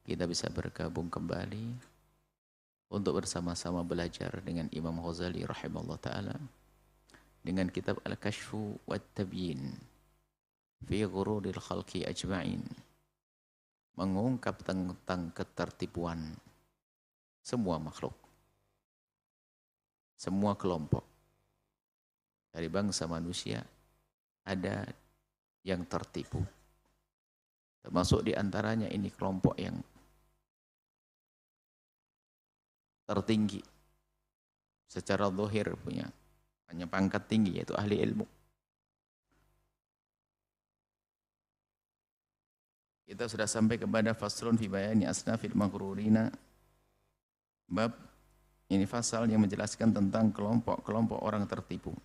kita bisa bergabung kembali untuk bersama-sama belajar dengan Imam Ghazali rahimahullah ta'ala dengan kitab Al-Kashfu wa Tabyin fi Ghururil Khalqi Ajma'in, mengungkap tentang ketertipuan semua makhluk, semua kelompok dari bangsa manusia. Ada yang tertipu, termasuk diantaranya ini kelompok yang tertinggi secara zahir, punya hanya pangkat tinggi, yaitu ahli ilmu. Kita sudah sampai kepada faslun fi bayani asnafil maghrurina, bab ini fasal yang menjelaskan tentang kelompok-kelompok orang tertipu.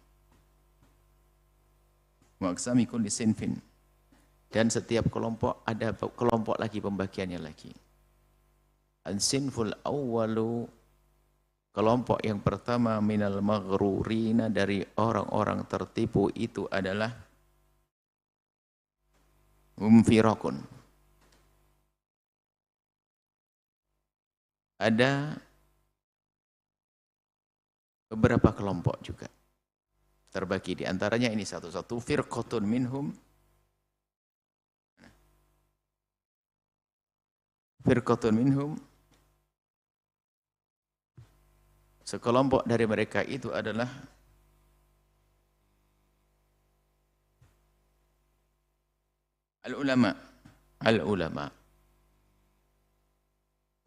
Wa aqsami kulli sinfin, dan setiap kelompok ada kelompok lagi, pembagiannya lagi. Al-sinful awwalu, kelompok yang pertama, minal maghrurina, dari orang-orang tertipu itu adalah firakun. Ada beberapa kelompok juga terbagi, di antaranya ini satu-satu, firqatun minhum, sekelompok dari mereka itu adalah al-ulama.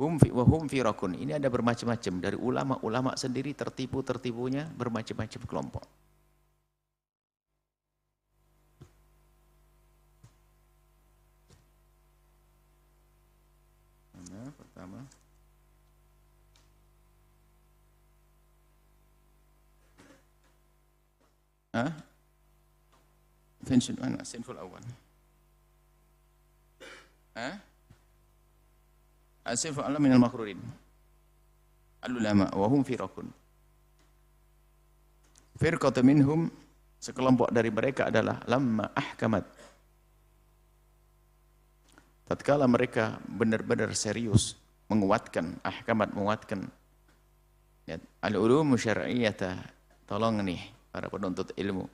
Hum firakun, ini ada bermacam-macam, dari ulama sendiri tertipunya bermacam-macam kelompok. Mana pertama? Sinful awal. As-sinful awal minal maghrurin al-ulama wa hum firakun. Firqatun minhum, sekelompok dari mereka adalah lamma ahkamat, tatkala mereka benar-benar serius menguatkan, ahkamat menguatkan ya, al-ulum syar'iyyah. Tolong nih para penuntut ilmu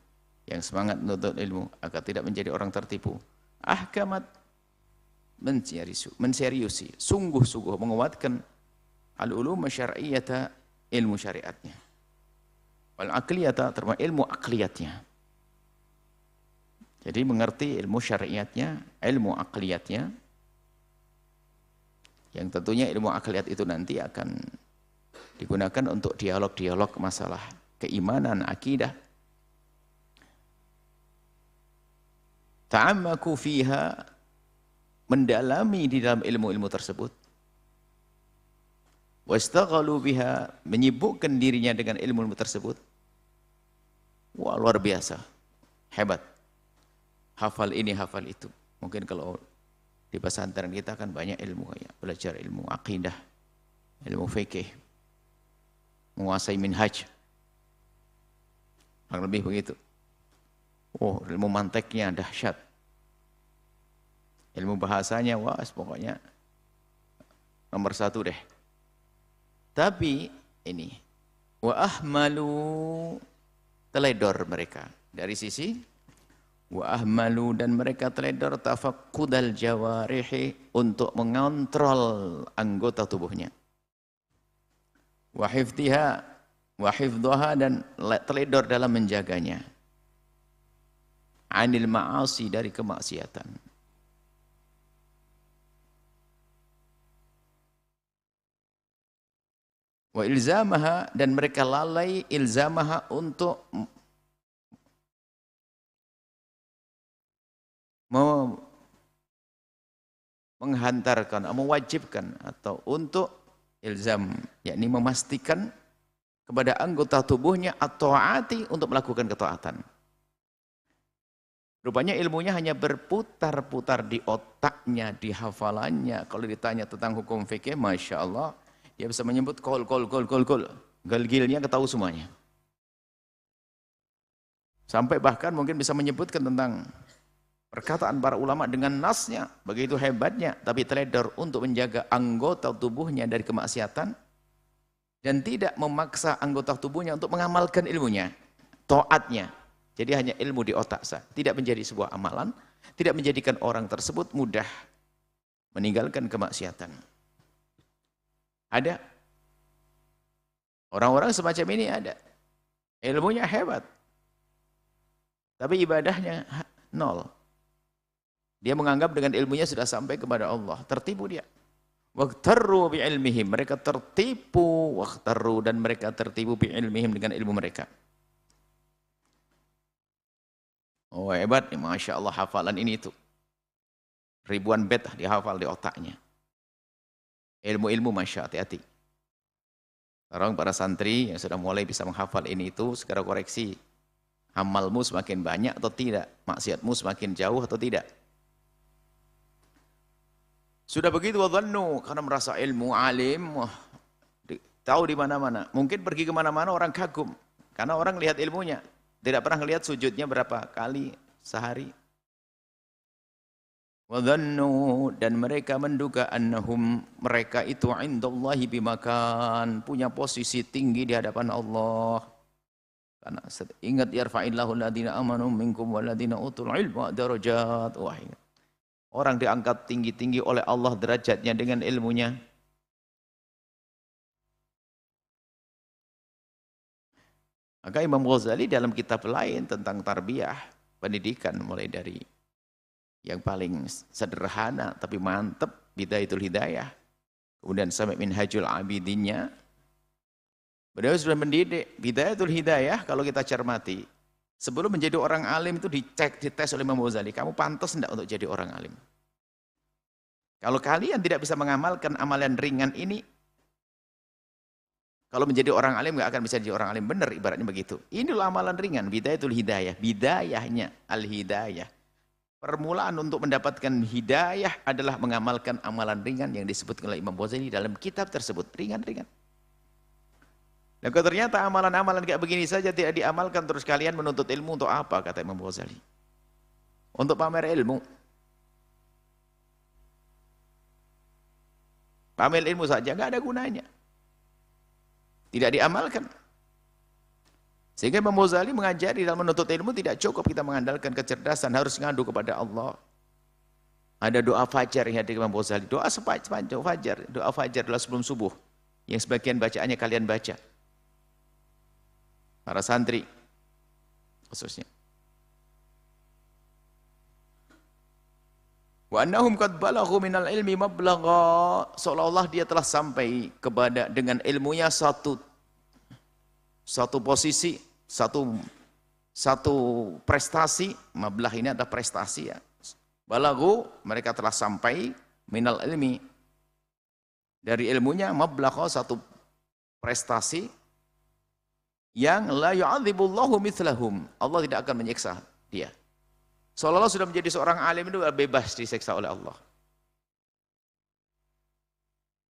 yang semangat menuntut ilmu agar tidak menjadi orang tertipu. Ahkamat, menseriusi, sungguh-sungguh menguatkan al-ulum syar'iyyah, ilmu syariatnya, wal aqliyata, termasuk ilmu akliyatnya. Jadi mengerti ilmu syariatnya, ilmu akliyatnya, yang tentunya ilmu akliyat itu nanti akan digunakan untuk dialog-dialog masalah keimanan, akidah. Ta'ammaku fiha, mendalami di dalam ilmu-ilmu tersebut. Wastaghalu biha, menyibukkan dirinya dengan ilmu-ilmu tersebut. Wah, luar biasa, hebat, hafal ini, hafal itu. Mungkin kalau di pesantren kita kan banyak ilmu, ya, belajar ilmu akidah, ilmu fikih, menguasai minhaj, kurang lebih begitu. Oh, ilmu manteknya dahsyat, ilmu bahasanya, wah, pokoknya nomor satu deh. Tapi ini, wa ahmalu, teledor mereka dari sisi, wa ahmalu, dan mereka teledor tafakkudal jawarihi, untuk mengontrol anggota tubuhnya, wa hifdhiha, wa hifdhaha, dan teledor dalam menjaganya, anil ma'asi, dari kemaksiatan. Wa ilzamaha, dan mereka lalai ilzamaha, untuk menghantarkan, mewajibkan, atau untuk ilzam, yakni memastikan kepada anggota tubuhnya at-ta'ati, untuk melakukan ketaatan. Rupanya ilmunya hanya berputar-putar di otaknya, di hafalannya. Kalau ditanya tentang hukum fikih, Masya Allah, dia bisa menyebut kol. Galgilnya ketahui semuanya. Sampai bahkan mungkin bisa menyebutkan tentang Perkataan para ulama dengan nasnya begitu hebatnya, tapi teledor untuk menjaga anggota tubuhnya dari kemaksiatan dan tidak memaksa anggota tubuhnya untuk mengamalkan ilmunya, taatnya. Jadi hanya ilmu di otak saja, tidak menjadi sebuah amalan, tidak menjadikan orang tersebut mudah meninggalkan kemaksiatan. Ada orang-orang semacam ini, ada ilmunya hebat, tapi ibadahnya nol. Dia menganggap dengan ilmunya sudah sampai kepada Allah, tertipu dia. Waqtarru bi'ilmihim, mereka tertipu, waqtarru, dan mereka tertipu bi'ilmihim dengan ilmu mereka. Oh hebat nih, Masya Allah hafalan ini itu. Ribuan bait dihafal di otaknya. Ilmu-ilmu Masya, hati-hati. Sekarang para santri yang sudah mulai bisa menghafal ini itu, segera koreksi. Amalmu semakin banyak atau tidak? Maksiatmu semakin jauh atau tidak? Sudah begitu wadhannu, karena merasa ilmu alim, wah, tahu di mana-mana. Mungkin pergi ke mana-mana orang kagum karena orang lihat ilmunya. Tidak pernah lihat sujudnya berapa kali sehari. Wadhannu, dan mereka menduga annahum, mereka itu indallahi bimakan, punya posisi tinggi di hadapan Allah. Karena ingat yarfa'illahu alladhina amanu minkum walladhina utul ilma darajat. Wah, ingat. Orang diangkat tinggi-tinggi oleh Allah derajatnya dengan ilmunya. Maka Imam Ghazali dalam kitab lain tentang tarbiyah, pendidikan, mulai dari yang paling sederhana tapi mantap, Bidayatul Hidayah, kemudian sampai Minhajul Abidinnya, beliau sudah mendidik. Bidayatul Hidayah kalau kita cermati, sebelum menjadi orang alim itu dicek, dites oleh Imam Ghazali, kamu pantas enggak untuk jadi orang alim? Kalau kalian tidak bisa mengamalkan amalan ringan ini, kalau menjadi orang alim enggak akan bisa jadi orang alim, benar ibaratnya begitu. Inilah amalan ringan, Bidayatul Hidayah, bidayahnya al-hidayah. Permulaan untuk mendapatkan hidayah adalah mengamalkan amalan ringan yang disebut oleh Imam Ghazali dalam kitab tersebut, ringan-ringan. Dan kalau ternyata amalan-amalan kayak begini saja tidak diamalkan, terus kalian menuntut ilmu untuk apa, kata Imam Ghazali? Untuk pamer ilmu. Pamer ilmu saja nggak ada gunanya. Tidak diamalkan. Sehingga Imam Ghazali mengajari dalam menuntut ilmu tidak cukup kita mengandalkan kecerdasan, harus ngadu kepada Allah. Ada doa fajar yang dari Imam Ghazali, doa sepanjang fajar, doa fajar adalah sebelum subuh, yang sebagian bacaannya kalian baca. Para santri khususnya. Wa annahum qad balaghu minal ilmi mablagha, seolah-olah dia telah sampai kepada dengan ilmunya satu posisi, satu prestasi. Mablah ini adalah prestasi ya. Balaghu, mereka telah sampai minal ilmi, dari ilmunya, mablagha, satu prestasi yang la yu'adzibullahu mithlahum, Allah tidak akan menyiksa dia. Seolah-olah sudah menjadi seorang alim itu bebas disiksa oleh Allah.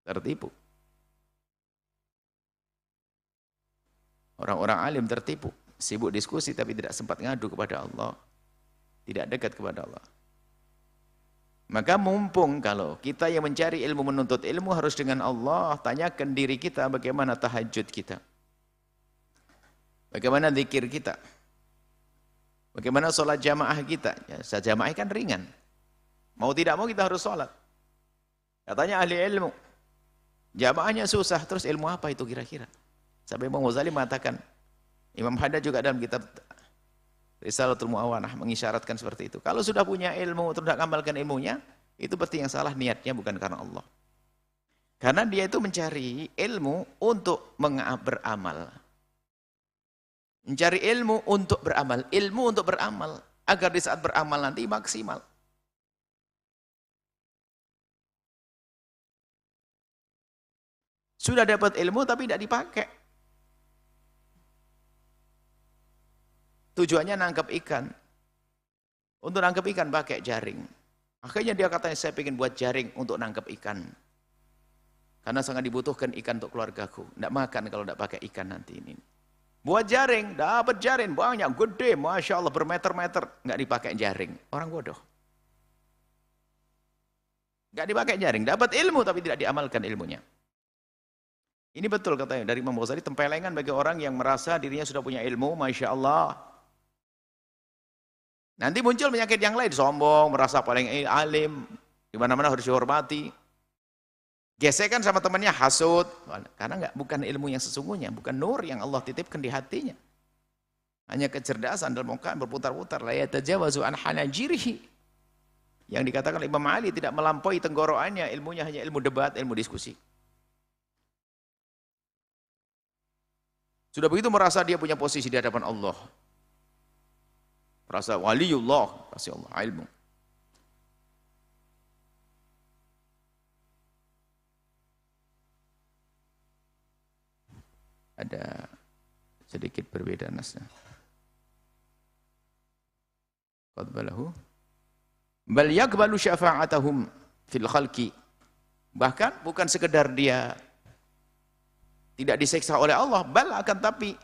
Tertipu. Orang-orang alim tertipu, sibuk diskusi tapi tidak sempat ngadu kepada Allah, tidak dekat kepada Allah. Maka mumpung kalau kita yang mencari ilmu, menuntut ilmu harus dengan Allah, tanyakan diri kita bagaimana tahajud kita, bagaimana zikir kita, bagaimana sholat jamaah kita. Ya, sholat jamaah kan ringan, mau tidak mau kita harus sholat. Katanya ahli ilmu, jamaahnya susah, terus ilmu apa itu kira-kira? Sampai Imam Ghazali mengatakan, Imam Haddad juga dalam kitab Risalatul Mu'awanah mengisyaratkan seperti itu. Kalau sudah punya ilmu, terus tidak amalkan ilmunya, itu berarti yang salah niatnya, bukan karena Allah. Karena dia itu mencari ilmu untuk beramal. Mencari ilmu untuk beramal. Ilmu untuk beramal. Agar di saat beramal nanti maksimal. Sudah dapat ilmu tapi tidak dipakai. Tujuannya nangkap ikan. Untuk nangkap ikan pakai jaring. Akhirnya dia katanya, saya ingin buat jaring untuk nangkap ikan. Karena sangat dibutuhkan ikan untuk keluargaku. Tidak makan kalau tidak pakai ikan nanti ini. Buat jaring, dapat jaring banyak, gede, Masya Allah, bermeter-meter. Nggak dipakai jaring. Orang bodoh. Nggak dipakai jaring, dapat ilmu tapi tidak diamalkan ilmunya. Ini betul katanya dari Imam Ghazali, tempelengan bagi orang yang merasa dirinya sudah punya ilmu, Masya Allah. Nanti muncul penyakit yang lain, sombong, merasa paling alim, di mana-mana harus dihormati. Gesekan sama temannya, hasut, karena bukan ilmu yang sesungguhnya, bukan nur yang Allah titipkan di hatinya. Hanya kecerdasan dalam mukaan berputar-putar, la yatajawazu an hanajirihi. Yang dikatakan Imam Ali tidak melampaui tenggorokannya, ilmunya hanya ilmu debat, ilmu diskusi. Sudah begitu merasa dia punya posisi di hadapan Allah. Merasa waliullah, kasih Allah ilmu. Ada sedikit berbeda nasnya. Qad balahu bal yaqbalu syafa'atahum fil khalqi. Bahkan bukan sekedar dia tidak disiksa oleh Allah, bal akan tapi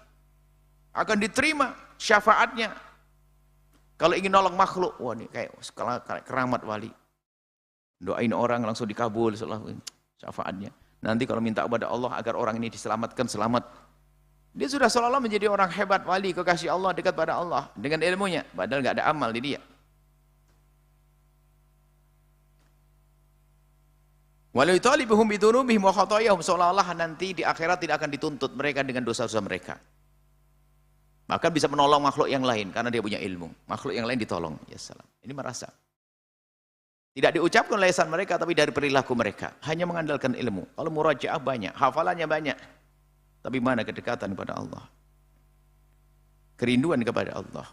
akan diterima syafaatnya. Kalau ingin nolong makhluk, wah ini kayak keramat wali. Doain orang langsung dikabul syafaatnya. Nanti kalau minta kepada Allah agar orang ini diselamatkan, selamat. Dia sudah seolah-olah menjadi orang hebat, wali, kekasih Allah, dekat pada Allah dengan ilmunya, padahal nggak ada amal di dia. Walau yutalibuhum bidunubihim wa khatayahum, seolah-olah nanti di akhirat tidak akan dituntut mereka dengan dosa-dosa mereka. Maka bisa menolong makhluk yang lain karena dia punya ilmu. Makhluk yang lain ditolong. Ya salam. Ini merasa. Tidak diucapkan oleh lisan mereka tapi dari perilaku mereka. Hanya mengandalkan ilmu. Kalau murajaah banyak, hafalannya banyak. Tapi mana kedekatan kepada Allah? Kerinduan kepada Allah.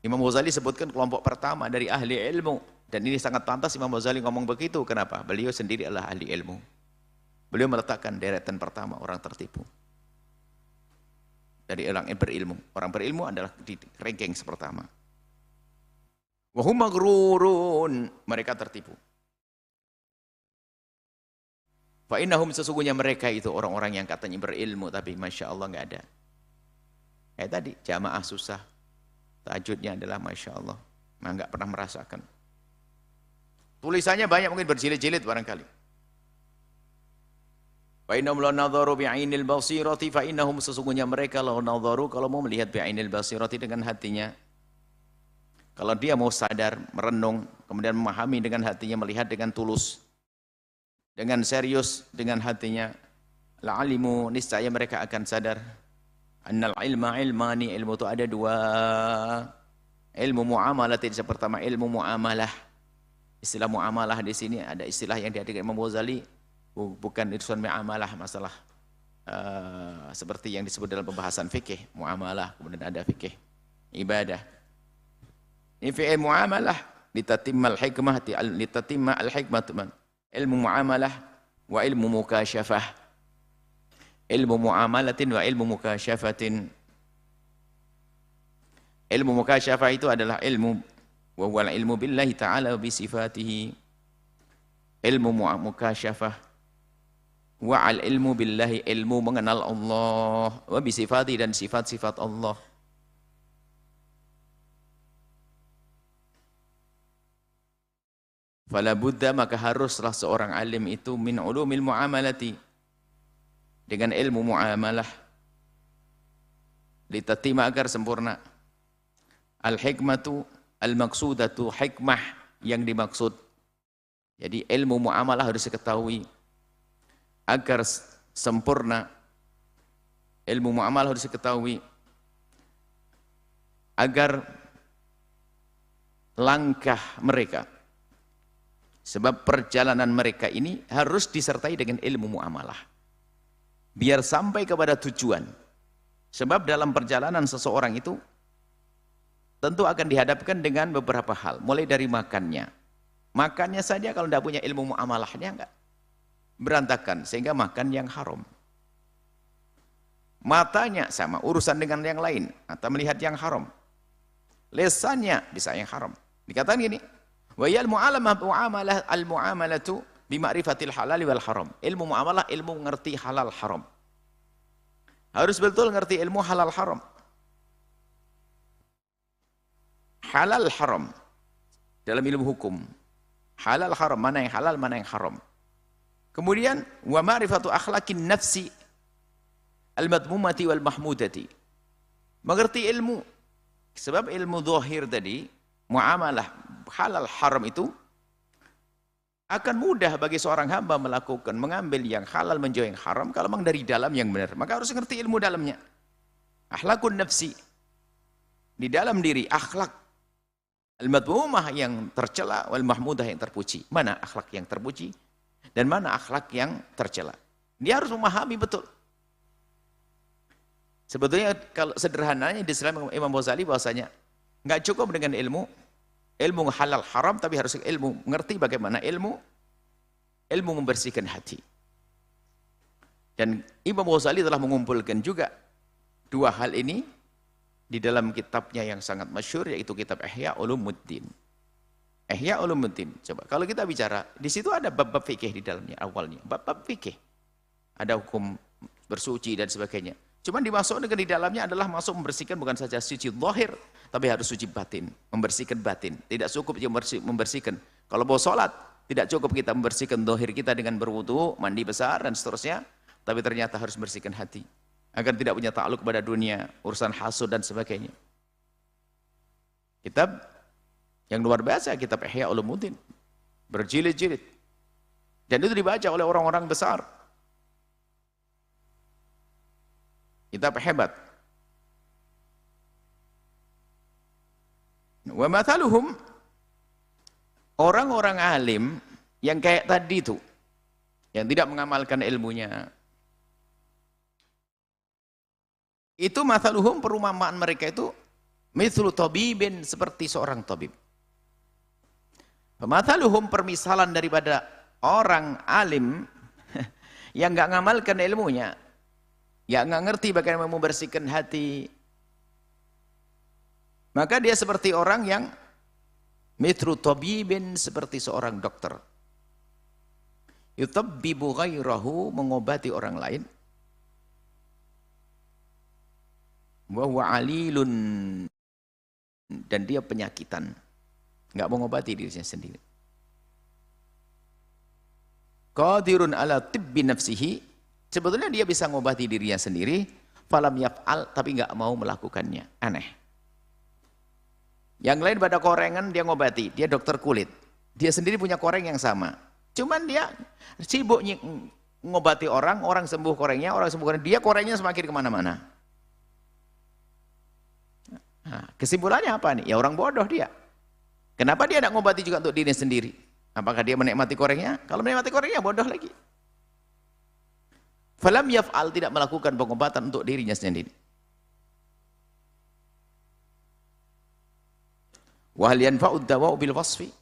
Imam Ghazali sebutkan kelompok pertama dari ahli ilmu. Dan ini sangat pantas Imam Ghazali ngomong begitu. Kenapa? Beliau sendiri adalah ahli ilmu. Beliau meletakkan deretan pertama orang tertipu. Dari orang yang berilmu. Orang berilmu adalah di ranking pertama. Wahum maghrurun. Mereka tertipu. Fa'innahum, sesungguhnya mereka itu orang-orang yang katanya berilmu. Tapi Masya Allah nggak ada. Kayak tadi, jamaah susah. Tahajudnya adalah Masya Allah. Nah, nggak pernah merasakan. Tulisannya banyak, mungkin berjilid-jilid barangkali. Fa'innahum la nadharu bi'ainil basirati, fa'innahum, sesungguhnya mereka la nadharu, kalau mau melihat bi'ainil basirati dengan hatinya. Kalau dia mau sadar, merenung, kemudian memahami dengan hatinya, melihat dengan tulus, dengan serius dengan hatinya, la'alimu, niscaya mereka akan sadar. Annal ilma ilmani, ilmu itu ada dua. Ilmu muamalah, yang pertama ilmu muamalah. Istilah muamalah di sini ada istilah yang dihadirkan Imam Ghazali, bukan urusan muamalah masalah seperti yang disebut dalam pembahasan fikih, muamalah, kemudian ada fikih ibadah. Ini fi'il muamalah litatimmal hikmah, litatimma al-hikmah, teman. Ilmu muamalah wa ilmu mukasyafah. Ilmu muamalatin wa ilmu mukasyafatin. Ilmu mukasyafah itu adalah ilmu wa huwa ilmu billahi ta'ala wa bi sifatihi. Ilmu mukasyafah wa al ilmu billahi, ilmu mengenal Allah, wa bi sifatihi, dan sifat-sifat Allah. Fala budda, maka haruslah seorang alim itu min ulumil muamalati, dengan ilmu muamalah, litatima, agar sempurna. Al hikmatu al maksudatu, hikmah yang dimaksud. Jadi ilmu muamalah harus diketahui agar sempurna. Ilmu muamalah harus diketahui agar langkah mereka, sebab perjalanan mereka ini harus disertai dengan ilmu muamalah. Biar sampai kepada tujuan. Sebab dalam perjalanan seseorang itu tentu akan dihadapkan dengan beberapa hal. Mulai dari makannya. Makannya saja kalau tidak punya ilmu muamalahnya enggak berantakan, sehingga makan yang haram. Matanya sama, urusan dengan yang lain, atau melihat yang haram. Lesannya bisa yang haram. Dikatakan gini, wa yal muamalah al muamalatu bi ma'rifatil halal wal haram. Ilmu muamalah, ilmu ngerti halal haram. Harus betul ngerti ilmu halal haram. Halal haram dalam ilmu hukum. Halal haram, mana yang halal, mana yang haram. Kemudian wa ma'rifatu akhlaqin nafsi al-madmumati wal mahmudati. Mengerti ilmu. Sebab ilmu zahir tadi, muamalah halal haram itu akan mudah bagi seorang hamba melakukan, mengambil yang halal, menjauh yang haram, kalau memang dari dalam yang benar. Maka harus mengerti ilmu dalamnya. Akhlakun nafsi. Di dalam diri, akhlak. Al-madmumah yang tercela, wal mahmudah yang terpuji. Mana akhlak yang terpuji, dan mana akhlak yang tercela. Dia harus memahami betul. Sebetulnya kalau sederhananya di Islam Imam Ghazali bahwasanya nggak cukup dengan ilmu halal haram, tapi harus ilmu mengerti bagaimana ilmu membersihkan hati. Dan Imam Ghazali telah mengumpulkan juga dua hal ini di dalam kitabnya yang sangat masyhur, yaitu kitab Ihya Ulumuddin. Ihya Ulumuddin. Coba kalau kita bicara, di situ ada bab-bab fikih di dalamnya awalnya, bab-bab fikih. Ada hukum bersuci dan sebagainya. Cuman dimasukkan di dalamnya adalah masuk membersihkan bukan saja suci zahir, tapi harus suci batin, membersihkan batin. Tidak cukup dia membersihkan. Kalau mau sholat, tidak cukup kita membersihkan zahir kita dengan berwudu, mandi besar dan seterusnya, tapi ternyata harus membersihkan hati agar tidak punya takluk pada dunia, urusan hasud dan sebagainya. Kitab yang luar biasa, kitab Ihya Ulumuddin, berjilid-jilid, dan itu dibaca oleh orang-orang besar. Kitab hebat. Wa mathaluhum, orang-orang alim yang kayak tadi itu, yang tidak mengamalkan ilmunya, itu mathaluhum, perumpamaan mereka itu mithlu tabibin, seperti seorang tabib. Mathaluhum, permisalan daripada orang alim yang enggak mengamalkan ilmunya, ya nggak ngerti bagaimana membersihkan hati, maka dia seperti orang yang mithlu tabibin, seperti seorang dokter. Yutabbibu ghairahu, mengobati orang lain. Wa huwa alilun, dan dia penyakitan, nggak mengobati dirinya sendiri. Qadirun ala tibbi nafsihi, sebetulnya dia bisa mengobati dirinya sendiri, falam yaf'al, tapi nggak mau melakukannya. Aneh. Yang lain pada korengan dia ngobati, dia dokter kulit, dia sendiri punya koreng yang sama, cuman dia sibuk ngobati orang, orang sembuh korengnya, orang sembuh korengnya, dia korengnya semakin kemana-mana. Nah, kesimpulannya apa nih? Ya orang bodoh dia. Kenapa dia tidak ngobati juga untuk dirinya sendiri? Apakah dia menikmati korengnya? Kalau menikmati korengnya bodoh lagi. Falam yaf'al, tidak melakukan pengobatan untuk dirinya sendiri. Wa hal yanfa'ud dawa'u bil wasfi?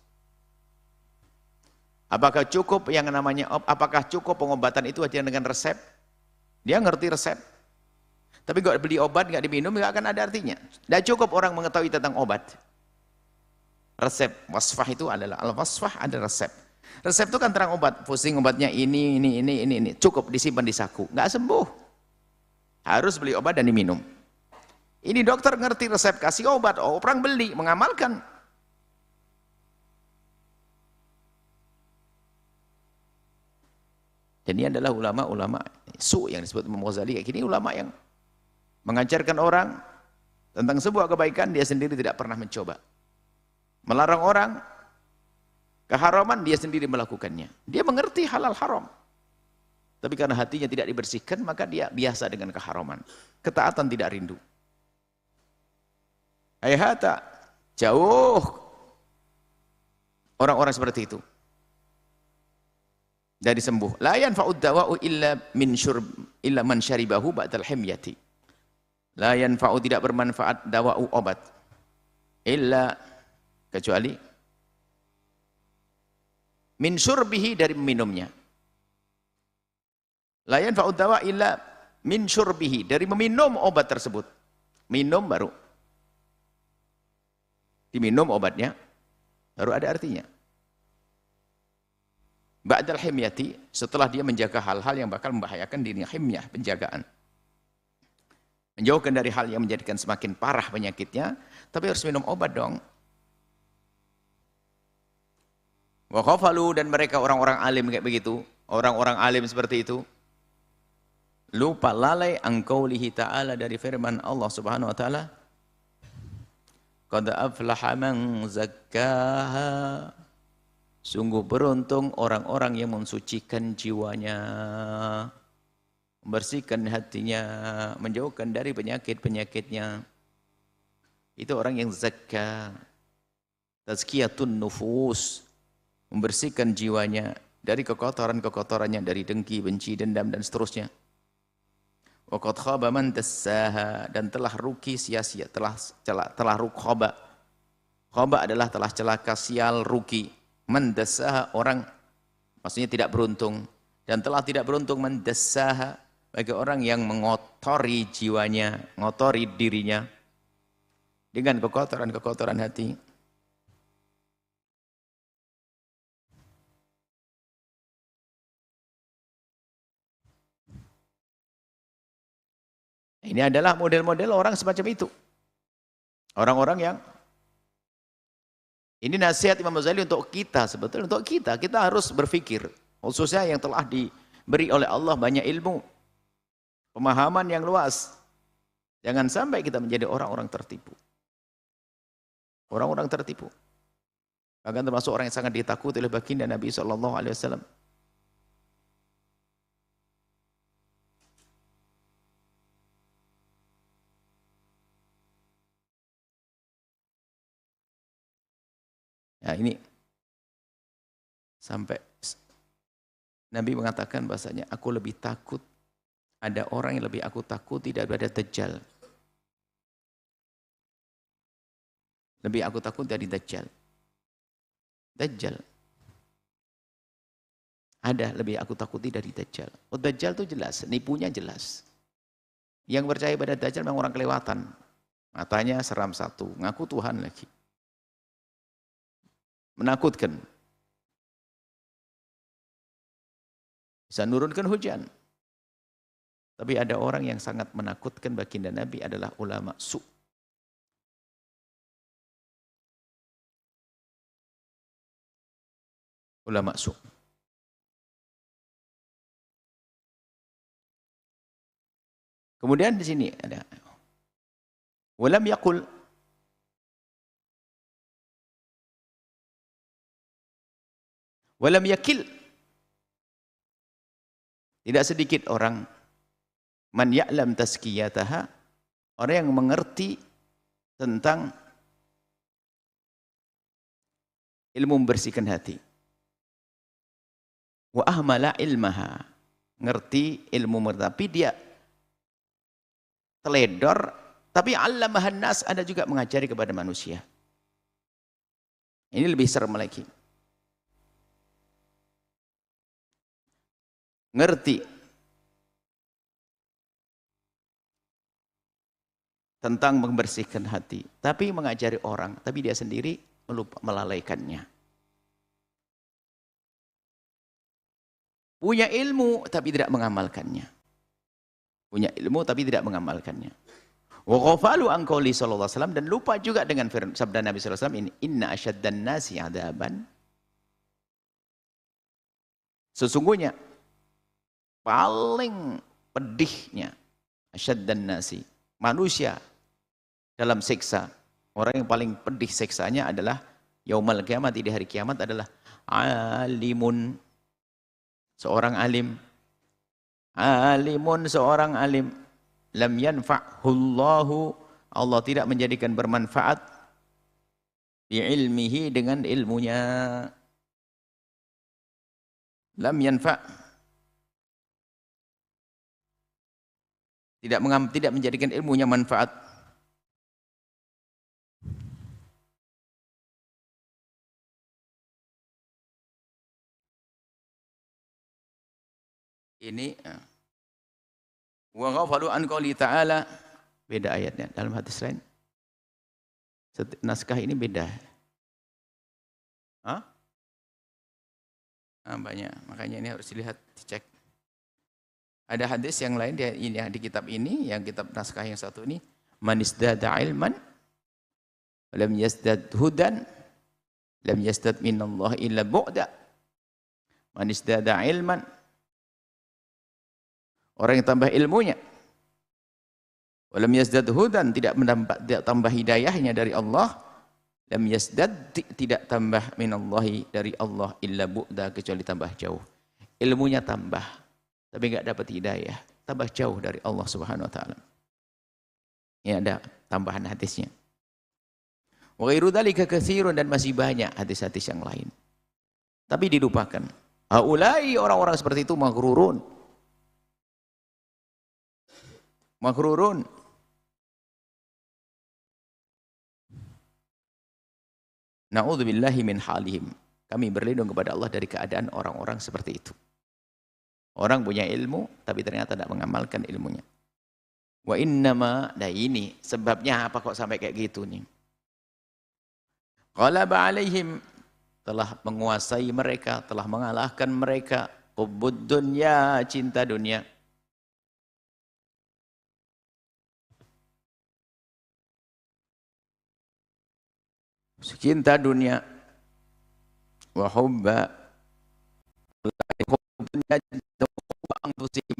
Apakah cukup yang namanya, apakah cukup pengobatan itu aja dengan resep? Dia ngerti resep, tapi kalau beli obat nggak diminum nggak akan ada artinya. Tidak cukup orang mengetahui tentang obat. Resep wasfah itu adalah al-wasfah, ada resep. Resep itu kan terang obat, pusing obatnya ini. Cukup disimpan di saku, nggak sembuh. Harus beli obat dan diminum. Ini dokter ngerti resep, kasih obat, orang beli, mengamalkan. Dan ini adalah ulama-ulama yang disebut Imam Ghazali kayak gini, ulama yang mengajarkan orang tentang sebuah kebaikan, dia sendiri tidak pernah mencoba. Melarang orang keharaman, dia sendiri melakukannya. Dia mengerti halal haram, tapi karena hatinya tidak dibersihkan, maka dia biasa dengan keharaman. Ketaatan tidak rindu. Hayhata, jauh orang-orang seperti itu dari sembuh. La yanfa'ud dawa'u illa man syaribahu ba'dal himyati. La yanfa'u, tidak bermanfaat, dawa'u, obat, illa, kecuali min syurbihi, dari meminumnya. La yanfa'ud dawa' illa min syurbihi, dari meminum obat tersebut. Minum baru diminum obatnya, baru ada artinya. Ba'dal himyati, setelah dia menjaga hal-hal yang bakal membahayakan dirinya. Himyah, penjagaan. Menjauhkan dari hal yang menjadikan semakin parah penyakitnya, tapi harus minum obat dong. Wa ghafalu, dan mereka orang-orang alim kayak begitu, orang-orang alim seperti itu, lupa lalai an qaulihi ta'ala, dari firman Allah Subhanahu wa taala, qad aflaha man zakkaha, sungguh beruntung orang-orang yang mensucikan jiwanya, membersihkan hatinya, menjauhkan dari penyakit-penyakitnya. Itu orang yang zakka, tazkiyatun nufus, membersihkan jiwanya dari kekotoran-kekotorannya, dari dengki, benci, dendam, dan seterusnya. Wa qad khaba man dassaha, dan telah rugi sia-sia, telah khaba. Khaba adalah telah celaka, sial, rugi. Man dassaha, orang, maksudnya tidak beruntung. Dan telah tidak beruntung man dassaha, bagi orang yang mengotori jiwanya, mengotori dirinya dengan kekotoran-kekotoran hati. Ini adalah model-model orang semacam itu. Orang-orang yang, ini nasihat Imam Ghazali untuk kita, sebetulnya untuk kita harus berpikir, khususnya yang telah diberi oleh Allah banyak ilmu, pemahaman yang luas. Jangan sampai kita menjadi orang-orang tertipu. Orang-orang tertipu. Bahkan termasuk orang yang sangat ditakuti oleh baginda Nabi SAW. Nah ini sampai Nabi mengatakan bahasanya, aku lebih takut, ada orang yang lebih aku takuti daripada Dajjal. Lebih aku takut dari Dajjal. Dajjal. Ada lebih aku takuti dari Dajjal. Oh, Dajjal itu jelas, nipunya jelas. Yang percaya pada Dajjal memang orang kelewatan. Matanya seram satu, ngaku Tuhan lagi. Menakutkan. Bisa nurunkan hujan. Tapi ada orang yang sangat menakutkan baginda Nabi adalah ulama su'. Ulama su'. Kemudian di sini ada walam yaqul, walam yakil, tidak sedikit orang man ya'lam tazkiyataha, orang yang mengerti tentang ilmu membersihkan hati. Wa ahmala ilmaha, ngerti ilmu, tapi dia teledor, tapi allamahan nas, ada juga mengajari kepada manusia. Ini lebih serem lagi. Ngerti tentang membersihkan hati, tapi mengajari orang, tapi dia sendiri melalaikannya. Punya ilmu tapi tidak mengamalkannya. Punya ilmu tapi tidak mengamalkannya. Wa ghafalu an qouli sallallahu alaihi wasallam, dan lupa juga dengan sabda Nabi sallallahu alaihi wasallam ini, inna asyaddan nasi adaban. Sesungguhnya paling pedihnya asyaddan nasi, manusia dalam siksa, orang yang paling pedih siksanya adalah yaumul kiamat, di hari kiamat, adalah alimun, seorang alim. Alimun, seorang alim, lam yanfa'hullahu, Allah tidak menjadikan bermanfaat bi ilmihi, dengan ilmunya. Lam yanfa', tidak menjadikan ilmunya manfaat. Ini wa ghafalu an qouli ta'ala, beda ayatnya dalam hadis lain. Naskah ini beda. Hah? Banyak, makanya ini harus dilihat, dicek. Ada hadis yang lain di kitab ini, yang kitab naskah yang satu ini, man isdada ilman lam yasdad hudan lam yazdad minallah illa bu'da. Man izdada ilman, orang yang tambah ilmunya, walam yazdad hudan, tidak tambah hidayahnya dari Allah, lam yazdad, tidak tambah minallahi, dari Allah, illa bu'da, kecuali tambah jauh. Ilmunya tambah, tapi enggak dapat hidayah, tambah jauh dari Allah Subhanahu wa taala. Ini ada tambahan hadisnya. Wa ghairu dzalika katsirun, dan masih banyak hadis-hadis yang lain. Tapi dilupakan. Haulai, orang-orang seperti itu maghrurun. Maghrurun. Na'udzubillahi min halihim. Kami berlindung kepada Allah dari keadaan orang-orang seperti itu. Orang punya ilmu tapi ternyata tidak mengamalkan ilmunya. Wa innama, nah ini sebabnya apa kok sampai kayak gitu nih. Ghalaba alaihim, telah menguasai mereka, telah mengalahkan mereka, hubbud dunya, cinta dunia. Cinta dunia. Wa hubba dunya, anfusihim,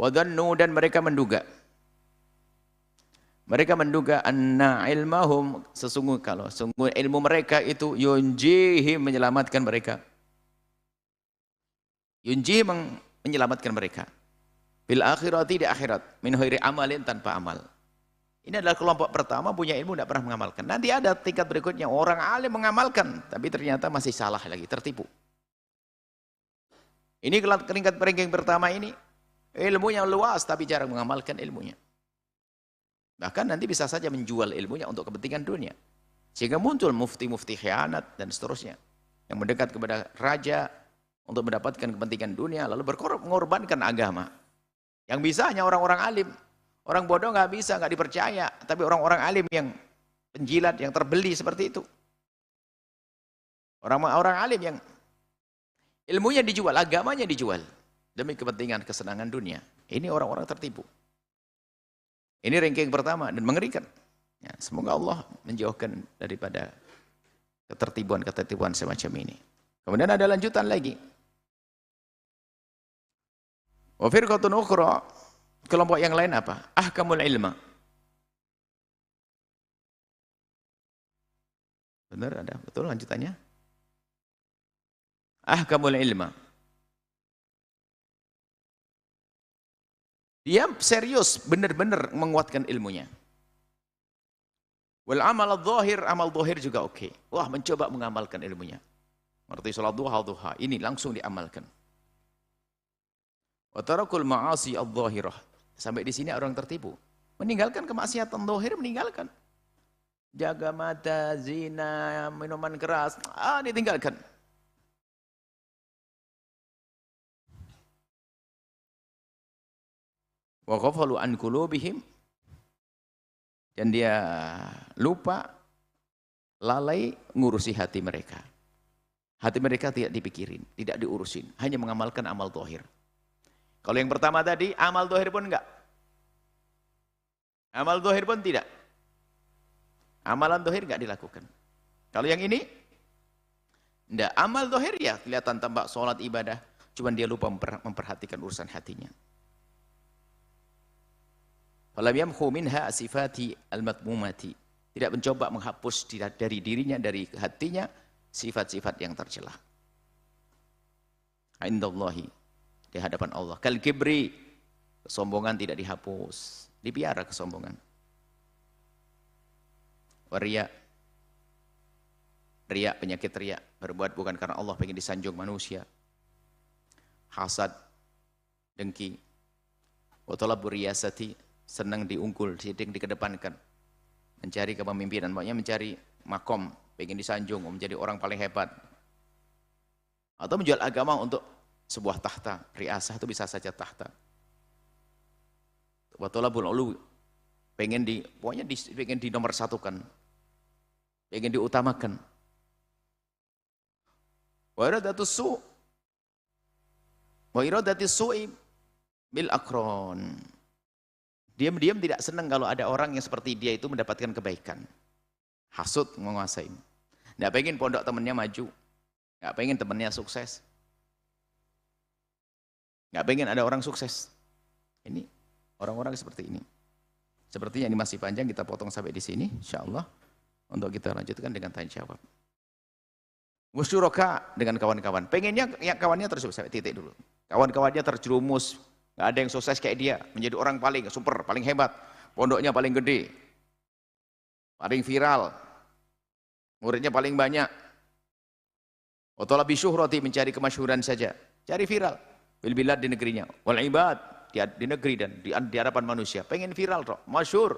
wadannu, dan mereka menduga. Mereka menduga anna ilmahum, sungguh ilmu mereka itu yunjihim, menyelamatkan mereka. Yunjihim, menyelamatkan mereka. Bil akhirati, di akhirat, min ghairi amalin, tanpa amal. Ini adalah kelompok pertama, punya ilmu tidak pernah mengamalkan. Nanti ada tingkat berikutnya, orang alim mengamalkan, tapi ternyata masih salah lagi, tertipu. Ini tingkat ranking pertama ini, ilmunya luas tapi jarang mengamalkan ilmunya. Bahkan nanti bisa saja menjual ilmunya untuk kepentingan dunia. Sehingga muncul mufti-mufti khianat dan seterusnya. Yang mendekat kepada raja untuk mendapatkan kepentingan dunia, lalu mengorbankan agama. Yang bisa hanya orang-orang alim. Orang bodoh nggak bisa, nggak dipercaya. Tapi orang-orang alim yang penjilat, yang terbeli seperti itu. Orang-orang alim yang ilmunya dijual, agamanya dijual. Demi kepentingan kesenangan dunia. Ini orang-orang tertipu. Ini ranking pertama dan mengerikan. Ya, semoga Allah menjauhkan daripada ketertipuan-ketertipuan semacam ini. Kemudian ada lanjutan lagi. Wa firqatun ukhra, kelompok yang lain apa? Ahkamul ilma. Benar ada, betul lanjutannya? Ahkamul ilma. Dia serius, benar-benar menguatkan ilmunya. Wal amal adh-dhahir, amal dhahir juga oke. Wah, mencoba mengamalkan ilmunya. Seperti salat duha, ini langsung diamalkan. Wa tarakul ma'asi adh-dhahirah. Sampai di sini orang tertipu. Meninggalkan kemaksiatan dhahir, meninggalkan. Jaga mata, zina, minuman keras, ditinggalkan. Wa ghafalu an qulubihim, dan dia lupa, lalai ngurusi hati mereka. Hati mereka tidak dipikirin, tidak diurusin, hanya mengamalkan amal zahir. Kalau yang pertama tadi, amal zahir pun enggak. Amal zahir pun tidak. Amalan zahir enggak dilakukan. Kalau yang ini, enggak. Amal zahir ya kelihatan tampak sholat ibadah, cuman dia lupa memperhatikan urusan hatinya. Falam yamhu minha sifati al-matmumati. Tidak mencoba menghapus dari dirinya, dari hatinya, sifat-sifat yang tercela. Indallahi, di hadapan Allah. Kal kibri, kesombongan tidak dihapus, dipiara kesombongan. Waria, riya, penyakit riya, berbuat bukan karena Allah, pengen disanjung manusia. Hasad, dengki. Wa talabur riyasati, senang diunggul, sedang dikedepankan, mencari kepemimpinan, makanya mencari makom, pengen disanjung, menjadi orang paling hebat, atau menjual agama untuk sebuah tahta. Riasah itu bisa saja tahta. Wa talabul ulu, pengen di nomor satukan, pengen diutamakan. Wa iradatus su' wa iradatis su'i bil akron. Diam-diam tidak senang kalau ada orang yang seperti dia itu mendapatkan kebaikan. Hasud menguasai. Nggak pengen pondok temannya maju. Nggak pengen temannya sukses. Nggak pengen ada orang sukses. Ini orang-orang seperti ini. Sepertinya ini masih panjang, kita potong sampai di sini, insyaallah. Untuk kita lanjutkan dengan tanya jawab. Musyuraka dengan kawan-kawan. Pengennya ya kawannya tersebut, sampai titik dulu. Kawan-kawannya terjerumus. Nggak ada yang sukses kayak dia, menjadi orang paling super, paling hebat, pondoknya paling gede, paling viral, muridnya paling banyak. Watolabi syuhrati, mencari kemasyhuran saja, cari viral, bil bilad di negerinya, wal ibad di negeri dan di hadapan manusia, pengen viral toh, masyhur.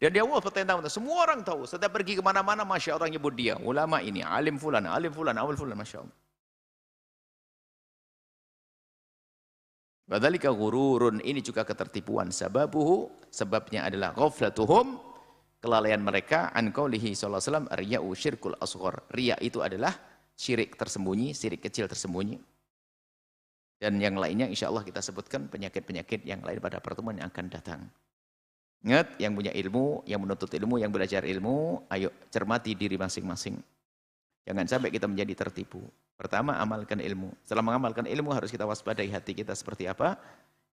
Dan dia tentang semua orang tahu, setiap pergi kemana-mana, masya Allah nyebut dia, ulama ini, alim fulan, awal fulan, masya Allah. Wadzalika ghururun, ini juga ketertipuan. Sababuhu, sebabnya adalah ghaflatuhum, kelalaian mereka, an qaulihi sallallahu alaihi wasallam, riya'u syirkul asghar. Riya itu adalah syirik tersembunyi, syirik kecil tersembunyi. Dan yang lainnya insyaallah kita sebutkan penyakit-penyakit yang lain pada pertemuan yang akan datang. Ingat, yang punya ilmu, yang menuntut ilmu, yang belajar ilmu, ayo cermati diri masing-masing. Jangan sampai kita menjadi tertipu. Pertama, amalkan ilmu. Setelah mengamalkan ilmu, harus kita waspadai hati kita seperti apa.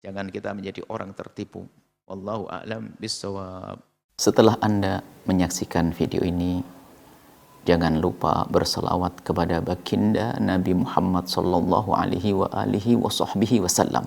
Jangan kita menjadi orang tertipu. Wallahu a'lam bissawab. Setelah Anda menyaksikan video ini, jangan lupa berselawat kepada baginda Nabi Muhammad sallallahu alaihi wa alihi wa sahbihi wasallam.